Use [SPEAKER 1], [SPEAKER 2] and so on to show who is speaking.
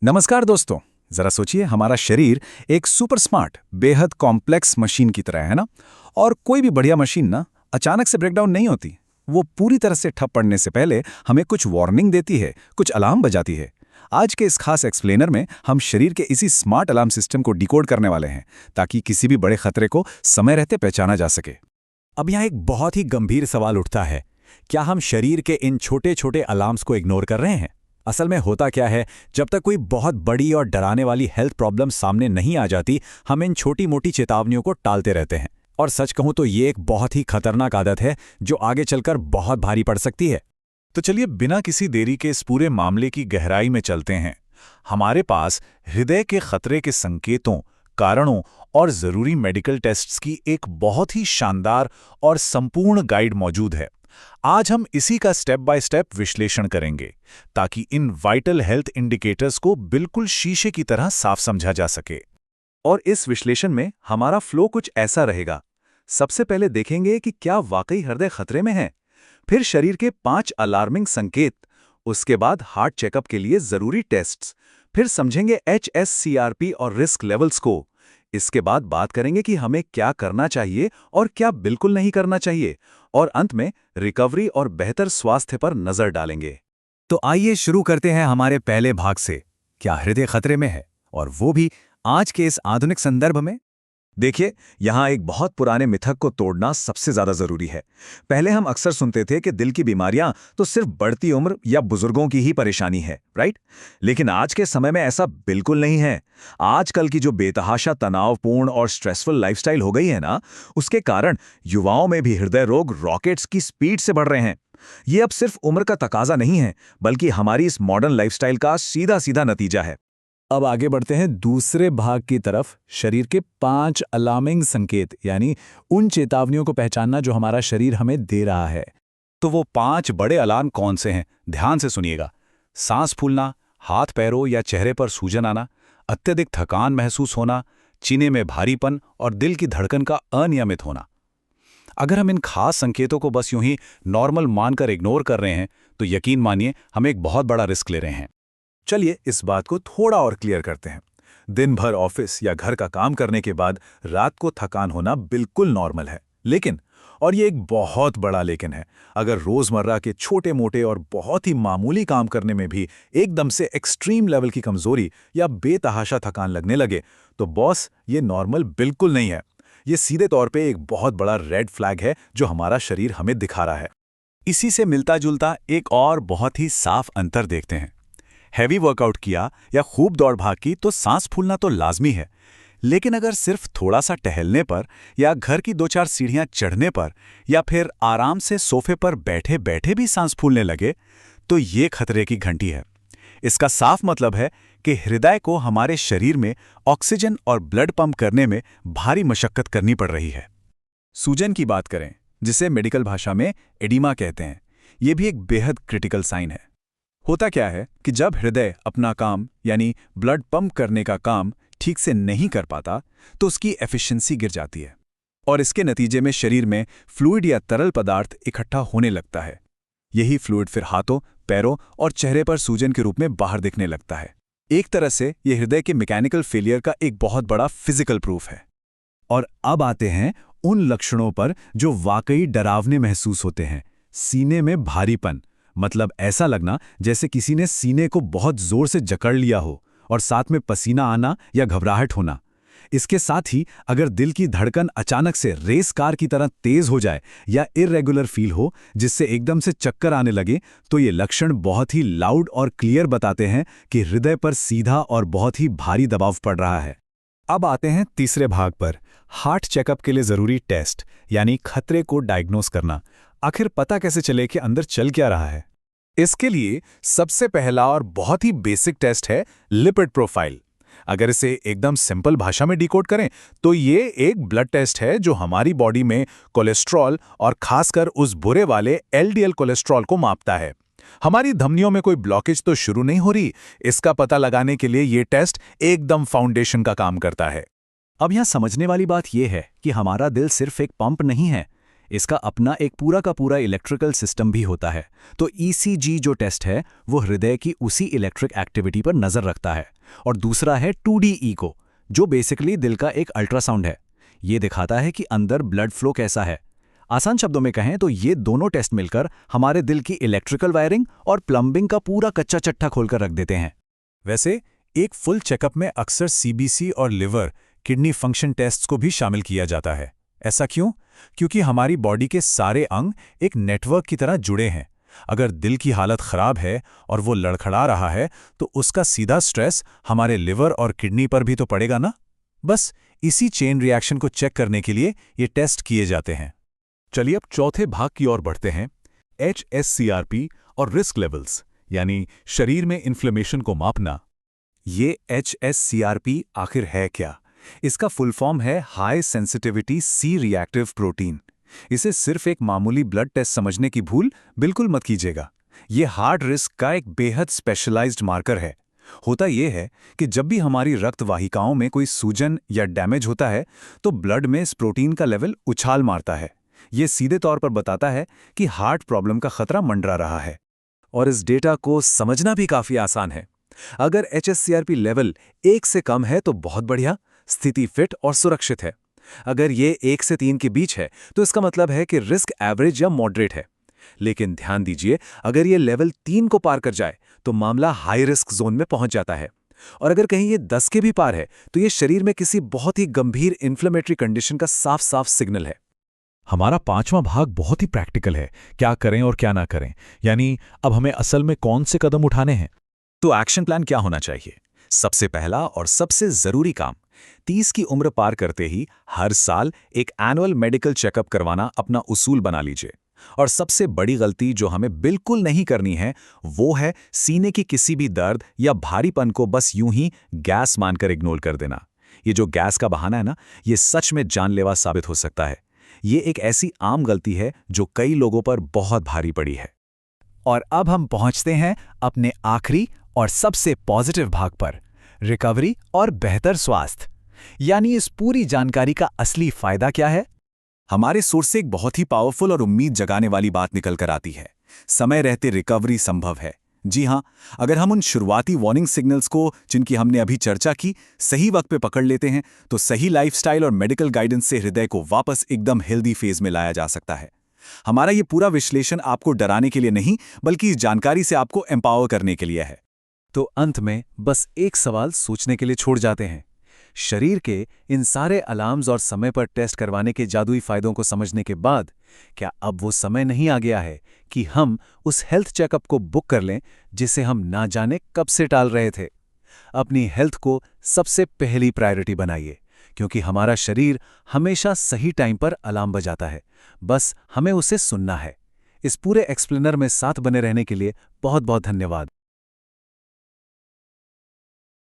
[SPEAKER 1] नमस्कार दोस्तों। जरा सोचिए, हमारा शरीर एक सुपर स्मार्ट बेहद कॉम्प्लेक्स मशीन की तरह है ना। और कोई भी बढ़िया मशीन ना अचानक से ब्रेकडाउन नहीं होती। वो पूरी तरह से ठप पड़ने से पहले हमें कुछ वार्निंग देती है, कुछ अलार्म बजाती है। आज के इस खास एक्सप्लेनर में हम शरीर के इसी स्मार्ट अलार्म सिस्टम को डिकोड करने वाले हैं, ताकि किसी भी बड़े खतरे को समय रहते पहचाना जा सके।
[SPEAKER 2] अब यहाँ एक बहुत ही गंभीर सवाल उठता है। क्या हम शरीर के इन छोटे छोटे अलार्म्स को इग्नोर कर रहे हैं? असल में होता क्या है, जब तक कोई बहुत बड़ी और डराने वाली हेल्थ प्रॉब्लम सामने नहीं आ जाती, हम इन छोटी मोटी चेतावनियों को टालते रहते हैं। और सच कहूं तो ये एक बहुत ही खतरनाक आदत है जो आगे चलकर बहुत भारी पड़ सकती है।
[SPEAKER 3] तो चलिए बिना किसी देरी के इस पूरे मामले की गहराई में चलते हैं। हमारे पास हृदय के खतरे के संकेतों, कारणों और जरूरी मेडिकल टेस्ट्स की एक बहुत ही शानदार और संपूर्ण गाइड मौजूद है। आज हम इसी का स्टेप बाय स्टेप विश्लेषण करेंगे, ताकि इन वाइटल हेल्थ इंडिकेटर्स को बिल्कुल शीशे की तरह साफ समझा जा सके। और इस विश्लेषण में हमारा फ्लो कुछ ऐसा रहेगा। सबसे पहले देखेंगे कि क्या वाकई हृदय खतरे में है, फिर शरीर के 5 अलार्मिंग संकेत, उसके बाद हार्ट चेकअप के लिए जरूरी टेस्ट्स, फिर समझेंगे HSCRP और रिस्क लेवल्स को। इसके बाद बात करेंगे कि हमें क्या करना चाहिए और क्या बिल्कुल नहीं करना चाहिए, और अंत में रिकवरी और बेहतर स्वास्थ्य पर नजर डालेंगे।
[SPEAKER 1] तो आइए शुरू करते हैं हमारे पहले भाग से। क्या हृदय खतरे में है, और वो भी आज के इस आधुनिक संदर्भ में?
[SPEAKER 3] देखिए, यहाँ एक बहुत पुराने मिथक को तोड़ना सबसे ज्यादा जरूरी है। पहले हम अक्सर सुनते थे कि दिल की बीमारियां तो सिर्फ बढ़ती उम्र या बुजुर्गों की ही परेशानी है, राइट? लेकिन आज के समय में ऐसा बिल्कुल नहीं है। आजकल की जो बेतहाशा तनावपूर्ण और स्ट्रेसफुल लाइफस्टाइल हो गई है ना, उसके कारण युवाओं में भी हृदय रोग रॉकेट्स की स्पीड से बढ़ रहे हैं। ये अब सिर्फ उम्र का तकाजा नहीं है, बल्कि हमारी इस मॉडर्न लाइफस्टाइल का सीधा सीधा नतीजा है।
[SPEAKER 2] अब आगे बढ़ते हैं दूसरे भाग की तरफ। शरीर के 5 अलार्मिंग संकेत, यानी उन चेतावनियों को पहचानना जो हमारा शरीर हमें दे रहा है।
[SPEAKER 1] तो वो 5 बड़े अलार्म कौन से हैं? ध्यान से सुनिएगा। सांस फूलना, हाथ पैरों या चेहरे पर सूजन आना, अत्यधिक थकान महसूस होना, सीने में भारीपन और दिल की धड़कन का अनियमित होना। अगर हम इन खास संकेतों को बस यूं ही नॉर्मल मानकर इग्नोर कर रहे हैं, तो यकीन मानिए हम एक बहुत बड़ा रिस्क ले रहे हैं।
[SPEAKER 3] चलिए इस बात को थोड़ा और क्लियर करते हैं। दिन भर ऑफिस या घर का काम करने के बाद रात को थकान होना बिल्कुल नॉर्मल है, लेकिन, और ये एक बहुत बड़ा लेकिन है, अगर रोजमर्रा के छोटे मोटे और बहुत ही मामूली काम करने में भी एकदम से एक्सट्रीम लेवल की कमजोरी या बेतहाशा थकान लगने लगे, तो बॉस, ये नॉर्मल बिल्कुल नहीं है। ये सीधे तौर पे एक बहुत बड़ा रेड फ्लैग है जो हमारा शरीर हमें दिखा रहा है।
[SPEAKER 1] इसी से मिलता जुलता एक और बहुत ही साफ अंतर देखते हैं। हैवी वर्कआउट किया या खूब दौड़ भाग की तो सांस फूलना तो लाजमी है, लेकिन अगर सिर्फ थोड़ा सा टहलने पर या घर की 2-4 सीढ़ियां चढ़ने पर या फिर आराम से सोफे पर बैठे बैठे भी सांस फूलने लगे, तो ये खतरे की घंटी है। इसका साफ मतलब है कि हृदय को हमारे शरीर में ऑक्सीजन और ब्लड पंप करने में भारी मशक्कत करनी पड़ रही है। सूजन की बात करें, जिसे मेडिकल भाषा में एडिमा कहते हैं, ये भी एक बेहद क्रिटिकल साइन है। होता क्या है कि जब हृदय अपना काम, यानी ब्लड पंप करने का काम ठीक से नहीं कर पाता, तो उसकी एफिशिएंसी गिर जाती है, और इसके नतीजे में शरीर में फ्लूइड या तरल पदार्थ इकट्ठा होने लगता है। यही फ्लूइड फिर हाथों, पैरों और चेहरे पर सूजन के रूप में बाहर दिखने लगता है। एक तरह से यह हृदय के मैकेनिकल फेलियर का एक बहुत बड़ा फिजिकल प्रूफ है। और अब आते हैं उन लक्षणों पर जो वाकई डरावने महसूस होते हैं। सीने में भारीपन, मतलब ऐसा लगना जैसे किसी ने सीने को बहुत जोर से जकड़ लिया हो, और साथ में पसीना आना या घबराहट होना। इसके साथ ही अगर दिल की धड़कन अचानक से रेस कार की तरह तेज हो जाए या इर्रेगुलर फील हो, जिससे एकदम से चक्कर आने लगे, तो ये लक्षण बहुत ही लाउड और क्लियर बताते हैं कि हृदय पर सीधा और बहुत ही भारी दबाव पड़ रहा है। अब आते हैं तीसरे भाग पर, हार्ट चेकअप के लिए जरूरी टेस्ट, यानी खतरे को डायग्नोस करना। आखिर पता कैसे चले कि अंदर चल क्या रहा है? इसके लिए सबसे पहला और बहुत ही बेसिक टेस्ट है लिपिड प्रोफाइल। अगर इसे एकदम सिंपल भाषा में डिकोड करें, तो ये एक ब्लड टेस्ट है जो हमारी बॉडी में कोलेस्ट्रॉल, और खासकर उस बुरे वाले LDL कोलेस्ट्रॉल को मापता है। हमारी धमनियों में कोई ब्लॉकेज तो शुरू नहीं हो रही, इसका पता लगाने के लिए ये टेस्ट एकदम फाउंडेशन का काम करता है।
[SPEAKER 2] अब यहाँ समझने वाली बात यह है कि हमारा दिल सिर्फ एक पंप नहीं है, इसका अपना एक पूरा का पूरा इलेक्ट्रिकल सिस्टम भी होता है। तो ईसीजी जो टेस्ट है वो हृदय की उसी इलेक्ट्रिक एक्टिविटी पर नज़र रखता है। और दूसरा है 2D ईको, जो बेसिकली दिल का एक अल्ट्रासाउंड है। ये दिखाता है कि अंदर ब्लड फ्लो कैसा है। आसान शब्दों में कहें तो ये दोनों टेस्ट मिलकर हमारे दिल की इलेक्ट्रिकल वायरिंग और प्लम्बिंग का पूरा कच्चा चट्टा खोलकर रख देते हैं।
[SPEAKER 3] वैसे एक फुल चेकअप में अक्सर सीबीसी और लिवर, किडनी फंक्शन टेस्ट्स को भी शामिल किया जाता है। ऐसा क्यों? क्योंकि हमारी बॉडी के सारे अंग एक नेटवर्क की तरह जुड़े हैं। अगर दिल की हालत खराब है और वो लड़खड़ा रहा है तो उसका सीधा स्ट्रेस हमारे लिवर और किडनी पर भी तो पड़ेगा ना। बस इसी चेन रिएक्शन को चेक करने के लिए ये टेस्ट किए जाते हैं। चलिए अब चौथे भाग की ओर बढ़ते हैं, HSCRP और रिस्क लेवल्स, यानी शरीर में इन्फ्लेमेशन को मापना।
[SPEAKER 2] ये HSCRP आखिर है क्या? इसका फुल फॉर्म है high sensitivity C reactive protein. इसे सिर्फ एक मामूली ब्लड टेस्ट समझने की भूल बिल्कुल मत कीजिएगा। ये हार्ट रिस्क का एक बेहद स्पेशलाइज्ड मार्कर है। होता यह है कि जब भी हमारी रक्त वाहिकाओं में कोई सूजन या डैमेज होता है तो ब्लड में इस प्रोटीन का लेवल उछाल मारता है। ये सीधे तौर पर बताता है कि हार्ट प्रॉब्लम का खतरा मंडरा रहा है। और इस डेटा को समझना भी काफी आसान है। अगर HSCRP लेवल 1 से कम है तो बहुत बढ़िया, स्थिति फिट और सुरक्षित है। अगर ये 1 से 3 के बीच है तो इसका मतलब है कि रिस्क एवरेज या मॉडरेट है। लेकिन ध्यान दीजिए, अगर ये लेवल 3 को पार कर जाए तो मामला हाई रिस्क जोन में पहुंच जाता है। और अगर कहीं ये 10 के भी पार है तो ये शरीर में किसी बहुत ही गंभीर इन्फ्लेमेटरी कंडीशन का साफ साफ सिग्नल है।
[SPEAKER 3] हमारा पांचवां भाग बहुत ही प्रैक्टिकल है, क्या करें और क्या ना करें, यानी अब हमें असल में कौन से कदम उठाने हैं।
[SPEAKER 2] तो एक्शन प्लान क्या होना चाहिए? सबसे पहला और सबसे जरूरी काम, 30 की उम्र पार करते ही हर साल एक एनुअल मेडिकल चेकअप करवाना अपना उसूल बना लीजिए। और सबसे बड़ी गलती जो हमें बिल्कुल नहीं करनी है वो है सीने की किसी भी दर्द या भारीपन को बस यूं ही गैस मानकर इग्नोर कर देना। ये जो गैस का बहाना है ना, ये सच में जानलेवा साबित हो सकता है। ये एक ऐसी आम गलती है जो कई लोगों पर बहुत भारी पड़ी है। और अब हम पहुंचते हैं अपने आखिरी और सबसे पॉजिटिव भाग पर, रिकवरी और बेहतर स्वास्थ्य। यानी इस पूरी जानकारी का असली फायदा क्या है? हमारे सोर्स से एक बहुत ही पावरफुल और उम्मीद जगाने वाली बात निकल कर आती है, समय रहते रिकवरी संभव है। जी हां, अगर हम उन शुरुआती वार्निंग सिग्नल्स को जिनकी हमने अभी चर्चा की सही वक्त पे पकड़ लेते हैं तो सही लाइफस्टाइल और मेडिकल गाइडेंस से हृदय को वापस एकदम हेल्दी फेज में लाया जा सकता है। हमारा ये पूरा विश्लेषण आपको डराने के लिए नहीं बल्कि इस जानकारी से आपको एम्पावर करने के लिए है। तो अंत में बस एक सवाल सोचने के लिए छोड़ जाते हैं। शरीर के इन सारे अलार्म्स और समय पर टेस्ट करवाने के जादुई फायदों को समझने के बाद क्या अब वो समय नहीं आ गया है कि हम उस हेल्थ चेकअप को बुक कर लें जिसे हम ना जाने कब से टाल रहे थे? अपनी हेल्थ को सबसे पहली प्रायोरिटी बनाइए, क्योंकि हमारा शरीर हमेशा सही टाइम पर अलार्म बजाता है, बस हमें उसे सुनना है। इस पूरे एक्सप्लेनर में साथ बने रहने के लिए बहुत बहुत धन्यवाद।